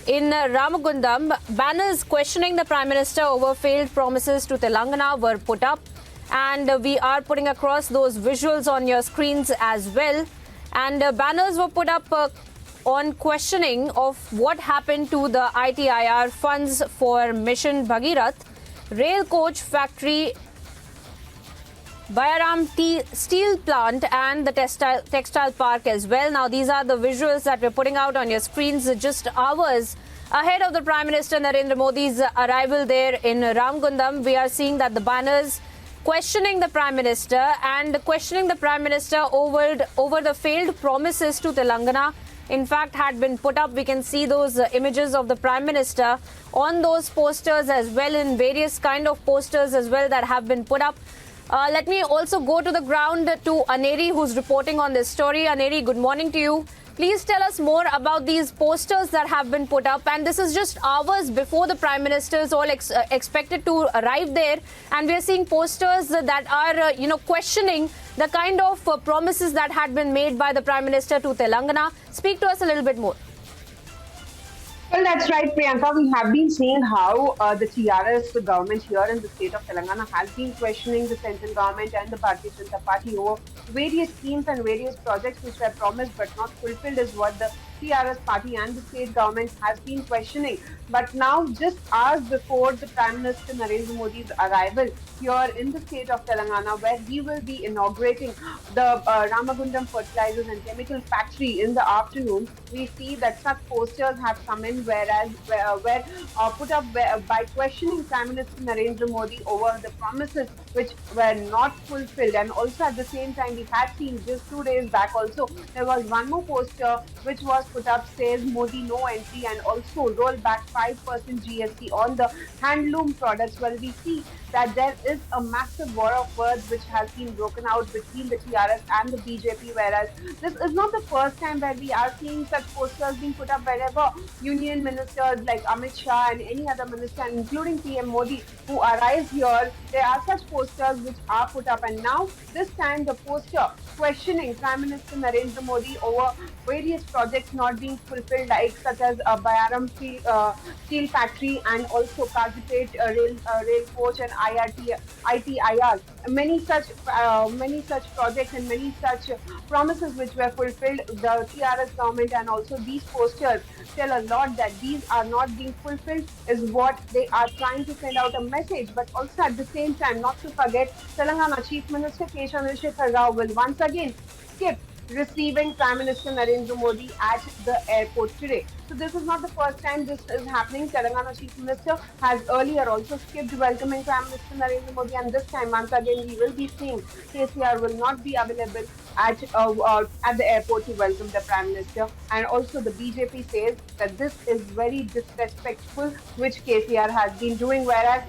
in Ramagundam, banners questioning the Prime Minister over failed promises to Telangana were put up, and we are putting across those visuals on your screens as well. And banners were put up on questioning of what happened to the ITIR funds for Mission Bhagirath, rail coach factory, Bayaram steel plant and the textile park as well. Now, these are the visuals that we're putting out on your screens just hours ahead of the Prime Minister Narendra Modi's arrival there in Ramagundam. We are seeing that the banners questioning the Prime Minister and questioning the Prime Minister over the failed promises to Telangana, in fact, had been put up. We can see those images of the Prime Minister on those posters as well, in various kind of posters as well that have been put up. Let me also go to the ground to Aneri, who's reporting on this story. Aneri, good morning to you. Please tell us more about these posters that have been put up. And this is just hours before the Prime Minister is all expected to arrive there. And we are seeing posters that are, questioning the kind of promises that had been made by the Prime Minister to Telangana. Speak to us a little bit more. Well, that's right, Priyanka. We have been seeing how the TRS government here in the state of Telangana has been questioning the central government and the Bharatiya Janata Party over various schemes and various projects which were promised but not fulfilled, is what the TRS party and the state government has been questioning. But now, just hours before the Prime Minister Narendra Modi's arrival here in the state of Telangana, where he will be inaugurating the Ramagundam Fertilizers and Chemical Factory in the afternoon, we see that such posters have come in, whereas were put up by questioning Prime Minister Narendra Modi over the promises which were not fulfilled. And also at the same time, we had seen just 2 days back also, there was one more poster which was put up, says Modi no entry, and also roll back 5% GST on the handloom products. Well, we see that there is a massive war of words which has been broken out between the TRS and the BJP, whereas this is not the first time where we are seeing such posters being put up wherever union ministers like Amit Shah and any other minister, including PM Modi, who arrives here, there are such posters which are put up. And now, this time, the poster questioning Prime Minister Narendra Modi over various projects not being fulfilled, like such as Bayaram steel factory and also Kazipet rail coach and ITIR. Many such projects and many such promises which were fulfilled. The TRS government and also these posters tell a lot that these are not being fulfilled, is what they are trying to send out a message. But also at the same time, not to forget, Telangana Chief Minister K. Chandrasekhar Rao will once again skip receiving Prime Minister Narendra Modi at the airport today. So this is not the first time this is happening. Telangana Chief Minister has earlier also skipped welcoming Prime Minister Narendra Modi, and this time once again we will be seeing KCR will not be available at the airport to welcome the Prime Minister. And also the BJP says that this is very disrespectful, which KCR has been doing, whereas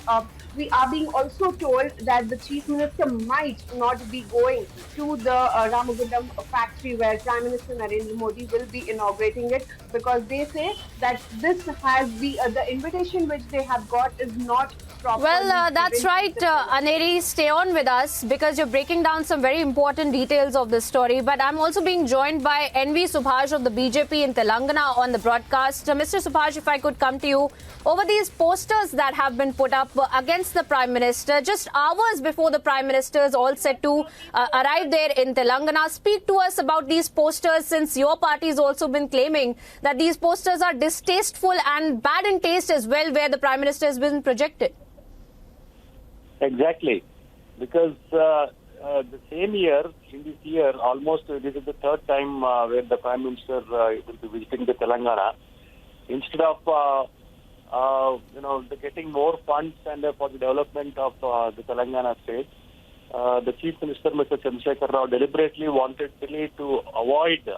we are being also told that the Chief Minister might not be going to the Ramagundam factory where Prime Minister Narendra Modi will be inaugurating it, because they say that this has the invitation which they have got is not properly. Well, that's right, Aneri. Stay on with us because you're breaking down some very important details of this story. But I'm also being joined by NV Subhash of the BJP in Telangana on the broadcast. Mr. Subhash, if I could come to you over these posters that have been put up against the Prime Minister just hours before the Prime Minister is all set to arrive there in Telangana. Speak to us about these posters, since your party has also been claiming that these posters are distasteful and bad in taste as well, where the Prime Minister has been projected. Exactly, because the same year, in this year, almost this is the third time where the Prime Minister will be visiting the Telangana. Instead of getting more funds and for the development of the Telangana state, the Chief Minister, Mr. Chandrasekhar Rao, deliberately wanted Delhi to avoid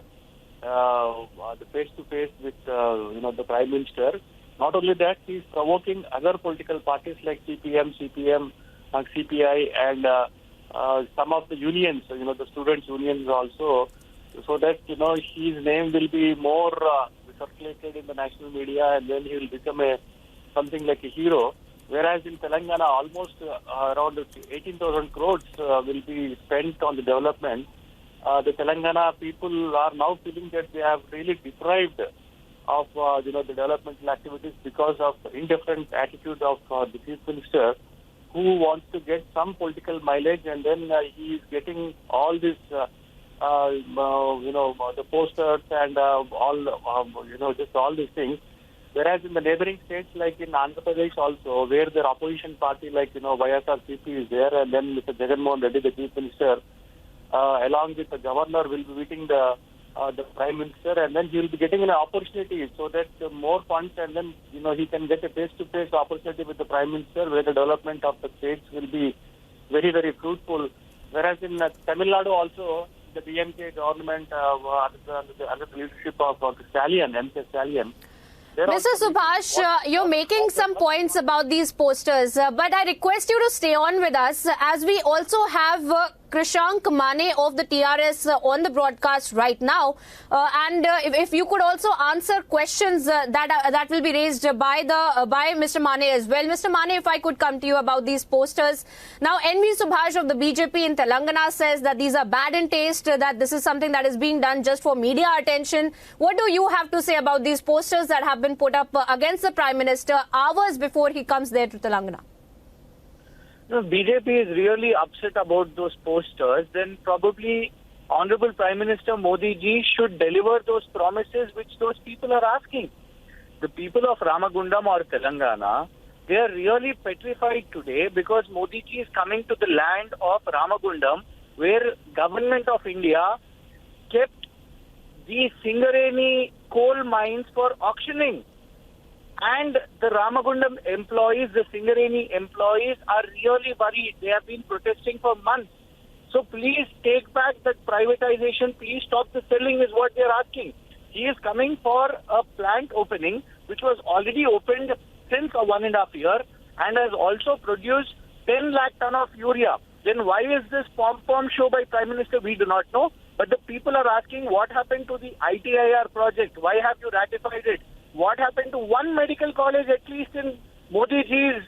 the face-to-face with the Prime Minister. Not only that, he is provoking other political parties like CPM, CPI, and some of the unions, the students' unions also, so that his name will be more circulated in the national media, and then he will become something like a hero. Whereas in Telangana, almost around 18,000 crores will be spent on the development. The Telangana people are now feeling that they have really deprived of the developmental activities because of indifferent attitude of the chief minister, who wants to get some political mileage, and then he is getting all this, the posters and just all these things. Whereas in the neighboring states, like in Andhra Pradesh also, where their opposition party like, YSRCP is there, and then Mr. Jagannath Reddy, the chief minister, along with the governor, will be meeting the prime minister, and then he will be getting an opportunity so that more funds, and then, he can get a face-to-face opportunity with the prime minister, where the development of the states will be very, very fruitful. Whereas in Tamil Nadu also, the DMK government, under the leadership of Stallion, M.K. Stallion, Mr. Subhash, you're making some points about these posters, but I request you to stay on with us, as we also have Krishank Mane of the TRS on the broadcast right now, and if you could also answer questions that will be raised by Mr. Mane as well. Mr. Mane, if I could come to you about these posters. Now, NV Subhash of the BJP in Telangana says that these are bad in taste, that this is something that is being done just for media attention. What do you have to say about these posters that have been put up against the Prime Minister hours before he comes there to Telangana? No, BJP is really upset about those posters. Then probably Honorable Prime Minister Modi ji should deliver those promises which those people are asking. The people of Ramagundam or Telangana, they are really petrified today because Modi ji is coming to the land of Ramagundam, where government of India kept the Singareni coal mines for auctioning. And the Ramagundam employees, the Singareni employees are really worried. They have been protesting for months. So please take back that privatization. Please stop the selling is what they are asking. He is coming for a plant opening which was already opened since 1.5 years and has also produced 10 lakh ton of urea. Then why is this pom-pom show by Prime Minister? We do not know. But the people are asking what happened to the ITIR project? Why have you ratified it? What happened to one medical college, at least in Modi ji's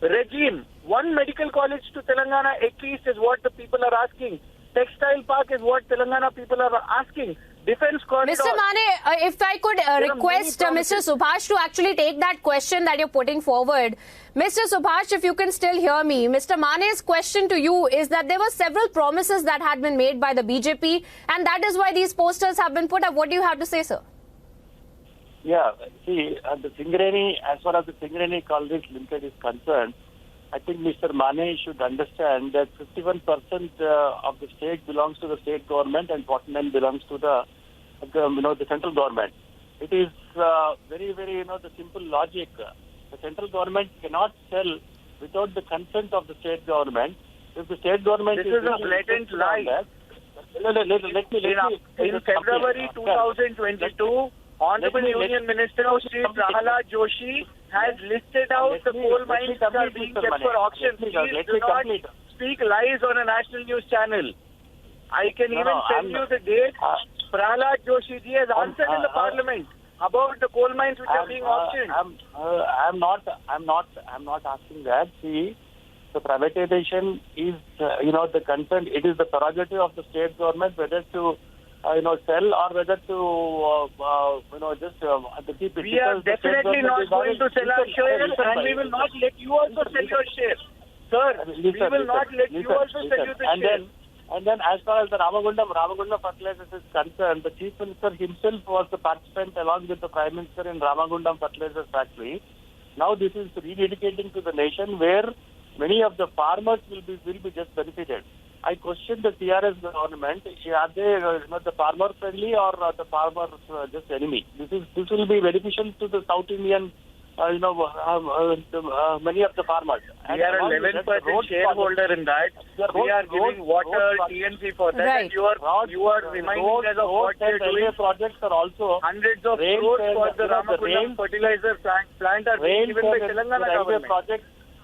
regime? One medical college to Telangana, at least, is what the people are asking. Textile park is what Telangana people are asking. Defense corridor. Mr. Mane, if I could request Mr. Subhash to actually take that question that you're putting forward. Mr. Subhash, if you can still hear me, Mr. Mane's question to you is that there were several promises that had been made by the BJP, and that is why these posters have been put up. What do you have to say, sir? Yeah, see, the Singareni, as far as the Singareni College Limited is concerned, I think Mr. Mane should understand that 51% of the state belongs to the state government and 49% belongs to the central government. It is very, very, the simple logic. The central government cannot sell without the consent of the state government. If the state government this is a blatant lie. In February 2022, Honorable Union Minister Shri Prahalad Joshi has listed out the coal mines that are being kept for auction. Please do not speak lies on a national news channel. I can even tell you the date. Prahalad Joshi ji has answered in the parliament about the coal mines which are being auctioned. I'm not asking that. See, the privatization is, the concern. It is the prerogative of the state government whether to sell or whether to, just keep it. We are definitely not going to sell our shares, and we will not let you also sell your shares. Sir, we will not let you also sell you the shares. And then as far as the Ramagundam fertilizers is concerned, the Chief Minister himself was the participant along with the Prime Minister in Ramagundam fertilizers factory. Now this is rededicating to the nation where many of the farmers will be just benefited. I question the TRS government. Are they the farmer friendly or the farmers just enemy? This will be beneficial to the South Indian, many of the farmers. We are 11% shareholder in that. We are giving water, TNC for that. Right. And you are reminding us of what they are doing. Projects are also Hundreds of crores for the Ramagundam fertilizer plant are being given by Telangana government.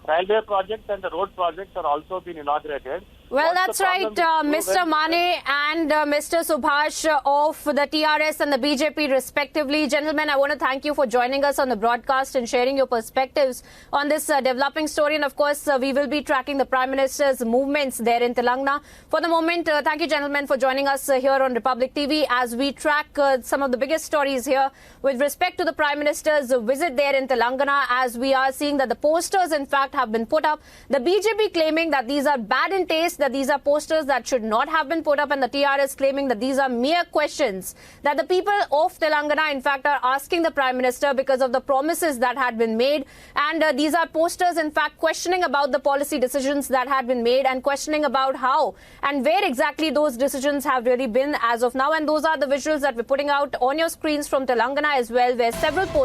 Railway projects and the road projects are also been inaugurated. Well, What's that's the right, problem? Mr. Mane and Mr. Subhash of the TRS and the BJP respectively. Gentlemen, I want to thank you for joining us on the broadcast and sharing your perspectives on this developing story. And of course, we will be tracking the Prime Minister's movements there in Telangana. For the moment, thank you, gentlemen, for joining us here on Republic TV as we track some of the biggest stories here with respect to the Prime Minister's visit there in Telangana, as we are seeing that the posters, in fact, have been put up. The BJP claiming that these are bad in taste, that these are posters that should not have been put up, and the TRS claiming that these are mere questions that the people of Telangana, in fact, are asking the Prime Minister because of the promises that had been made. And these are posters, in fact, questioning about the policy decisions that had been made and questioning about how and where exactly those decisions have really been as of now. And those are the visuals that we're putting out on your screens from Telangana as well, where several posters